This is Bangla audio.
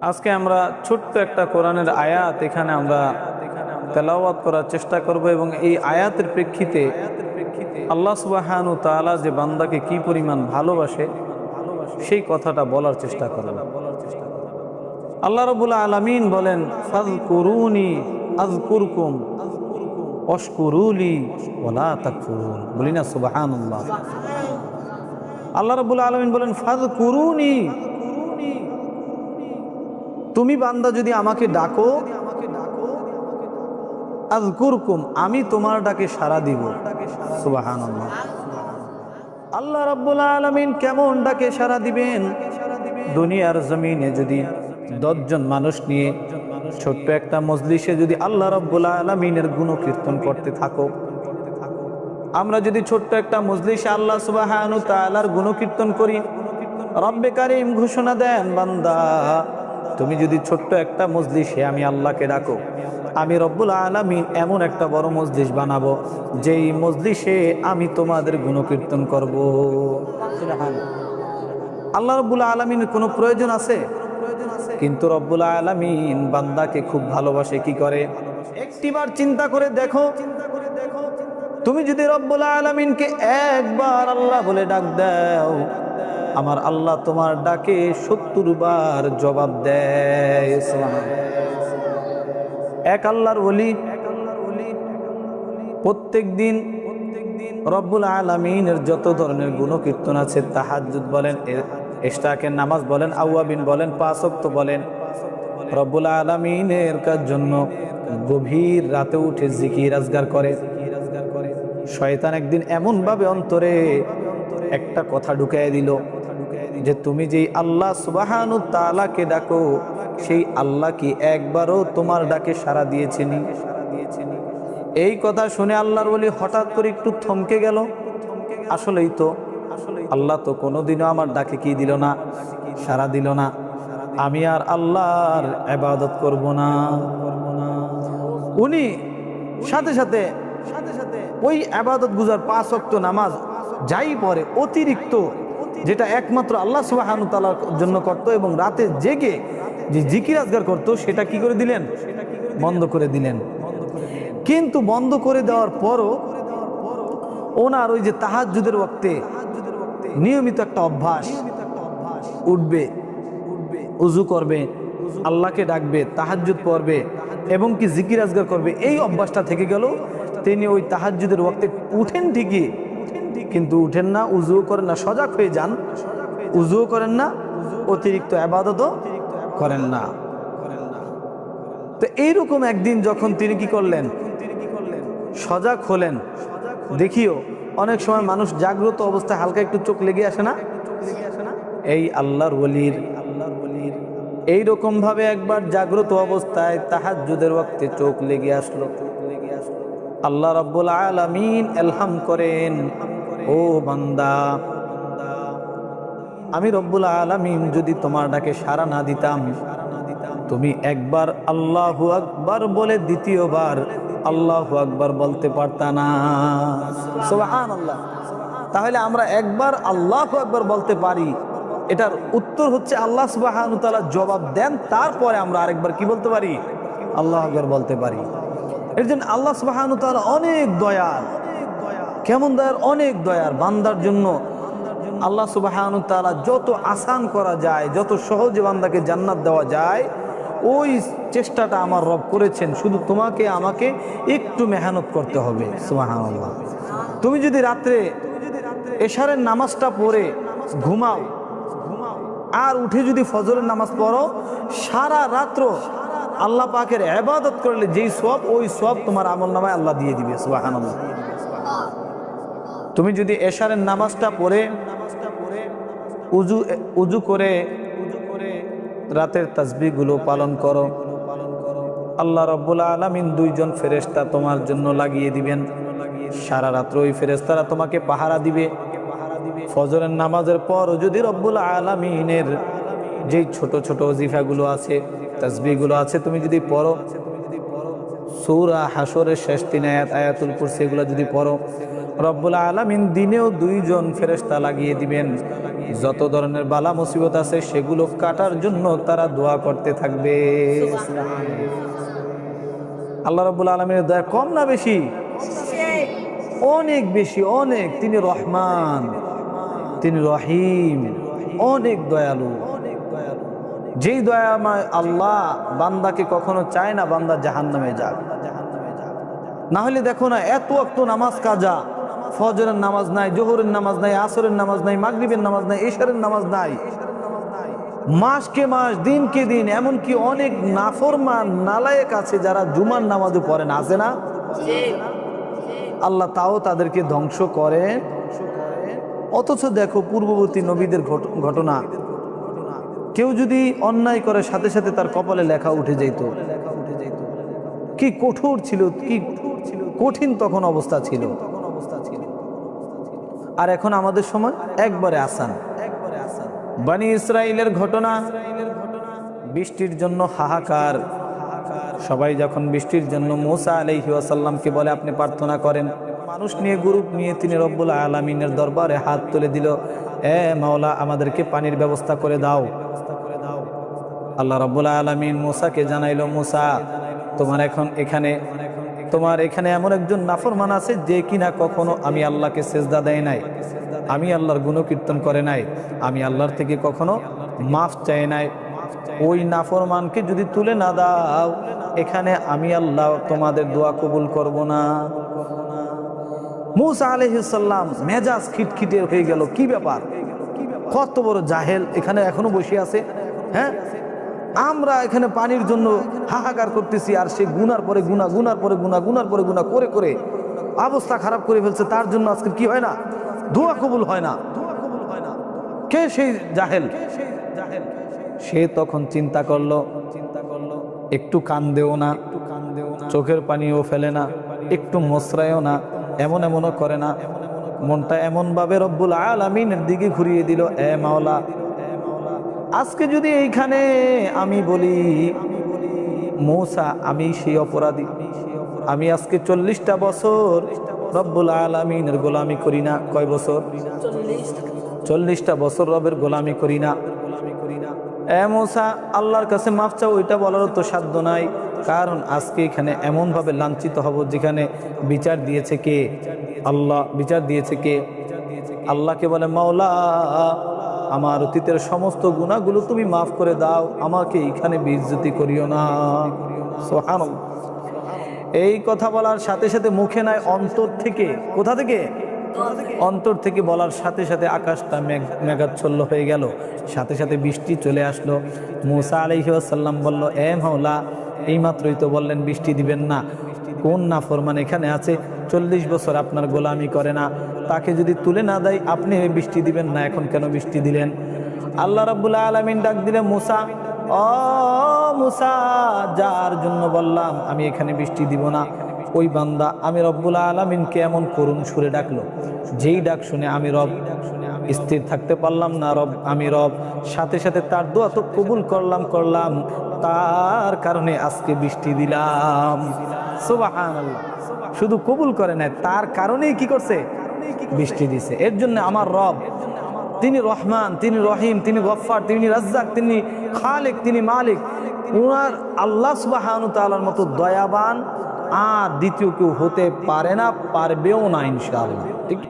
আজকে আমরা ছোট্ট একটা কোরআনের আয়াত এখানে আমরা তেলাওয়াত করার চেষ্টা করব এবং এই আয়াতের প্রেক্ষিতে আল্লাহ সুবহানাহু ওয়া তাআলা যে বান্দাকে কি পরিমাণ ভালোবাসে সেই কথাটা বলার চেষ্টা করব। আল্লাহ রাব্বুল আলামিন বলেন, ফাযকুরুনি আযকুরকুম ওয়াশকুরুলি ওয়ালা তাকফুরুন। বলি না সুবহানাল্লাহ। আল্লাহ রাব্বুল আলামিন বলেন, ফাযকুরুনি, তুমি বান্দা যদি আমাকে ডাকো, আযকুরকুম, আমি তোমার ডাকে সাড়া দিব। সুবহানাল্লাহ। আল্লাহ রাব্বুল আলামিন কেমন ডাকে সাড়া দিবেন? দুনিয়ার জমিনে যদি 10 জন মানুষ নিয়ে ছোট্ট একটা মজলিসে যদি আল্লাহ রাব্বুল আলামিনের গুণকীর্তন করতে থাকো, আমরা যদি ছোট্ট একটা মজলিসে আল্লাহ সুবহানাহু ওয়া তাআলার গুণকীর্তন করি, রব্বে কারীম ঘোষণা দেন, বান্দা তুমি যদি ছোট্ট একটা মজলিসে আমি আল্লাহকে ডাকো, আমি রব্বুল আলামিন এমন একটা বড় মজলিস বানাবো যেই মজলিসে আমি তোমাদের গুণকীর্তন করব। আল্লাহ রব্বুল আলামিনের কোনো প্রয়োজন আছে? কিন্তু রব্বুল আলামিন বান্দাকে খুব ভালোবাসে। কি করে? একটিবার চিন্তা করে দেখো, তুমি যদি রব্বুল আলামিনকে একবার আল্লাহ বলে ডাক দাও, আমার আল্লাহ তোমার ডাকে 70 বার জবাব দেয়। এক আল্লাহর ওলি প্রত্যেক দিন রব্বুল আলামিনের যত ধরনের গুণকীর্তন আছে, তাহাজ্জুদ বলেন, ইশরাকের নামাজ বলেন, আওয়াবিন বলেন, 5 ওয়াক্ত বলেন, রব্বুল আলামিনের জন্য গভীর রাতে উঠে জিকির আজগার করে। শয়তান একদিন এমন ভাবে অন্তরে একটা কথা ঢুকাইয়া দিল যে তুমি যেই আল্লাহ সুবহানাহু ওয়া তাআলাকে ডাকো, সেই আল্লাহ কি একবারও তোমার ডাকে সাড়া দিয়েছেনি? এই কথা শুনে আল্লাহর ওলি হঠাৎ করে একটু থমকে গেল। আসলেই তো, আল্লাহ তো কোনোদিনও আমার ডাকে কি দিল না, সাড়া দিল না। আমি আর আল্লাহর ইবাদত করব না। উনি সাথে সাথে ওই ইবাদত গুজার 5 ওয়াক্ত নামাজ যাই পড়ে, অতিরিক্ত যেটা একমাত্র আল্লাহ সুবহানাহু ওয়া তাআলার জন্য করত এবং রাতে জেগে যে জিকির আজগার করতো, সেটা কি করে দিলেন? বন্ধ করে দিলেন। কিন্তু বন্ধ করে দেওয়ার পরও ওনার ওই যে তাহাজ্জুদের ওয়াক্তে নিয়মিত একটা অভ্যাস উঠবে, উযু করবে, আল্লাহকে ডাকবে, তাহাজ্জুদ পড়বে এবং কি জিকির আজগার করবে, এই অভ্যাসটা থেকে গেল। তিনি ওই তাহাজ্জুদের ওয়াক্তে উঠেন ঠিকই, কিন্তু উঠেন না, উযুও করেন না, সজাগ হয়ে যান, উযুও করেন না, অতিরিক্ত ইবাদতও করেন না। তো এইরকম একদিন যখন তিনি কি করলেন, সজাগ হলেন। দেখিও অনেক সময় মানুষ জাগ্রত অবস্থায় হালকা একটু চোখ লেগে আসে না? এই আল্লাহর ওলির এইরকম ভাবে একবার জাগ্রত অবস্থায় তাহাজ্জুদের ওয়াক্তে চোখ লেগে আসলো। আল্লাহ রাব্বুল আলামিন ইলহাম করেন, ও বান্দা, আমি রব্বুল আলামিন যদি তোমার ডাকে সাড়া না দিতাম, তুমি একবার আল্লাহু আকবার বলে দ্বিতীয়বার আল্লাহু আকবার বলতে পারতা না। সুবহানাল্লাহ। তাহলে আমরা একবার আল্লাহু আকবার বলতে পারি, এটার উত্তর হচ্ছে আল্লাহ সুবহানাহু ওয়া তাআলা জবাব দেন, তারপরে আমরা আরেকবার কি বলতে পারি? আল্লাহু আকবার বলতে পারি। এর জন্য আল্লাহ সুবহানাহু ওয়া তাআলা অনেক দয়ার। কেমন দয়ার? অনেক দয়ার। বান্দার জন্য আল্লাহ সুবহানাহু ওয়া তাআলা যত আসান করা যায়, যত সহজে বান্দাকে জান্নাত দেওয়া যায়, ওই চেষ্টাটা আমার রব করেছেন। শুধু তোমাকে আমাকে একটু মেহনত করতে হবে। সুবহানাল্লাহ। তুমি যদি রাত্রে এশারের নামাজটা পড়ে ঘুমাও আর উঠে যদি ফজরের নামাজ পড়ো, সারা রাত্র আল্লাহ পাকের ইবাদত করলে যেই সওয়াব, ওই সওয়াব তোমার আমলনামায় আল্লাহ দিয়ে দিবে। সুবহানাল্লাহ। তুমি যদি এশারের নামাজটা পড়ে উযু করে রাতের তাসবিহগুলো পালন করো, আল্লাহ রাব্বুল আলামিন 2 জন ফেরেশতা তোমার জন্য লাগিয়ে দিবেন। সারা রাত্র ওই ফেরেশতারা তোমাকে পাহারা দিবে। ফজরের নামাজের পর যদি রব্বুল আলামিনের যেই ছোট ছোট ওজিফাগুলো আছে, তাসবিহগুলো আছে, তুমি যদি পড়ো, সূরা হাশরের শেষ 3 আয়াত, আয়াতুল কুরসি, এগুলো যদি পড়ো, রব্বুল আলামিন দিনেও 2 জন ফেরেশতা লাগিয়ে দিবেন। যত ধরনের বালা মুসিবত আছে সেগুলো কাটার জন্য তারা দোয়া করতে থাকবে। আল্লাহ রাব্বুল আলামিনের দয়া কম না বেশি? অনেক বেশি, অনেক। তিনি রহমান, তিনি রহিম, অনেক দয়ালু। যেই দয়াময় আল্লাহ বান্দাকে কখনো চায় না বান্দা জাহান্নামে যাক। না হলে দেখো না, এত ওয়াক্ত নামাজ কাজা, ফজরের নামাজ নাই, জোহরের নামাজ নাই, আসরের নামাজ নাই, মাগরিবের নামাজ নাই, ইশারের নামাজ নাই, মাসকে মাস, দিনকে দিন, এমনকি অনেক নাফরমান নালায়েক আছে যারা জুমার নামাজও পড়ে না, আছে না? আল্লাহ তাও তাদেরকে ধ্বংস করেন। অথচ দেখো পূর্ববর্তী নবীদের ঘটনা, কেউ যদি অন্যায় করে সাথে সাথে তার কপালে লেখা উঠে যেত। কি কঠোর ছিল, কি কঠিন তখন অবস্থা ছিল। আর এখন আমাদের সময় একবারে আসান। বনি ইসরাইলের ঘটনা, বৃষ্টির জন্য হাহাকার। সবাই যখন বৃষ্টির জন্য মুসা আলাইহি ওয়াসাল্লামকে বলে আপনি প্রার্থনা করেন, মানুষ নিয়ে, গ্রুপ নিয়ে তিনি রব্বুল আলামিনের দরবারে হাত তুলে দিল, এ মাওলা আমাদেরকে পানির ব্যবস্থা করে দাও। আল্লাহ রব্বুল আলামিন মুসাকে জানাইল, মুসা তোমার এখানে এমন একজন নাফরমান আছে যে কিনা কখনো আমি আল্লাহকে সেজদা দেয় নাই, আমি আল্লাহর গুণকীর্তন করে নাই, আমি আল্লাহর থেকে কখনো মাফ চাই নাই। ওই নাফরমানকে যদি তুলে না দাও, এখানে আমি আল্লাহ তোমাদের দোয়া কবুল করব না। মুসা আলাইহিস সালাম মেজাজ খিটখিটে হয়ে গেল, কি ব্যাপার, কত বড় জাহেল এখানে এখনো বসে আছে। হ্যাঁ, আমরা এখানে পানির জন্য হাহাকার করতেছি, আর সে গুনার পরে গুনাহ, গুনার পরে গুনাহ, গুনার পরে গুনাহ করে করে অবস্থা খারাপ করে ফেলছে। তার জন্য আজকে কি হয় না, দোয়া কবুল হয় না। কে সেই জাহেল? সে তখন চিন্তা করলো, একটু কান্দেও না, চোখের পানিও ফেলে না, একটু মসরায়ও না, এমনও করে না, মনটা এমন ভাবে রব্বুল আলামিনের দিকে ঘুরিয়ে দিল, এ মাওলা আজকে যদি এইখানে আমি বলি মুসা আমি সেই অপরাধী, আমি আজকে 40টা বছর রব্বুল আলামিনের গোলামি করি না। কয় বছর? 40টা বছর রবের গোলামি করি না। এ মুসা আল্লাহর কাছে মাফ চাও, ওইটা বলার তো সাধ্য নাই, কারণ আজকে এখানে এমনভাবে লাঞ্ছিত হব যেখানে বিচার দিয়েছে কে? আল্লাহ। বিচার দিয়েছে কে? আল্লাহকে বলে, মাওলা আমার অতীতের সমস্ত গুনাহগুলো তুমি মাফ করে দাও, আমাকে এখানে বেইজ্জতি করিও না। সুবহানাল্লাহ। এই কথা বলার সাথে সাথে মুখে নয়, অন্তর থেকে। কোথা থেকে? অন্তর থেকে বলার সাথে সাথে আকাশটা মেঘাচ্ছন্ন হয়ে গেল, সাথে সাথে বৃষ্টি চলে আসলো। মুসা আলাইহিস সালাম বলল, এ মাওলা এইমাত্রই তো বললেন বৃষ্টি দিবেন না, কোন নাফরমান এখানে আছে 40 বছর আপনার গোলামি করে না, তাকে যদি তুলে না দেয় আপনি বৃষ্টি দিবেন না, এখন কেন বৃষ্টি দিলেন? আল্লাহ রাব্বুল আলামিন ডাক দিলেন, মুসা, ও মুসা, যার জন্য বললাম আমি এখানে বৃষ্টি দিব না, ওই বান্দা আমি রব্বুল আলামিনকে এমন করুণ সুরে ডাকলো, যেই ডাক শুনে আমি রব স্থির থাকতে পারলাম না। আমি রব সাথে সাথে তার দোয়া তো কবুল করলাম, তার কারণে আজকে বৃষ্টি দিলাম। সুবহানাল্লাহ। শুধু কবুল করে না, তার কারণেই কি করছে? বৃষ্টি দিছে। এর জন্য আমার রব, তিনি রহমান, তিনি রহিম, তিনি গফফার, তিনি রাজ্জাক, তিনি খালিক, তিনি মালিক। ওনার আল্লাহ সুবহানাহু তাআলার মতো দয়াবান আর দ্বিতীয় কেউ হতে পারে না, পারবেও না ইনশাআল্লাহ। ঠিক।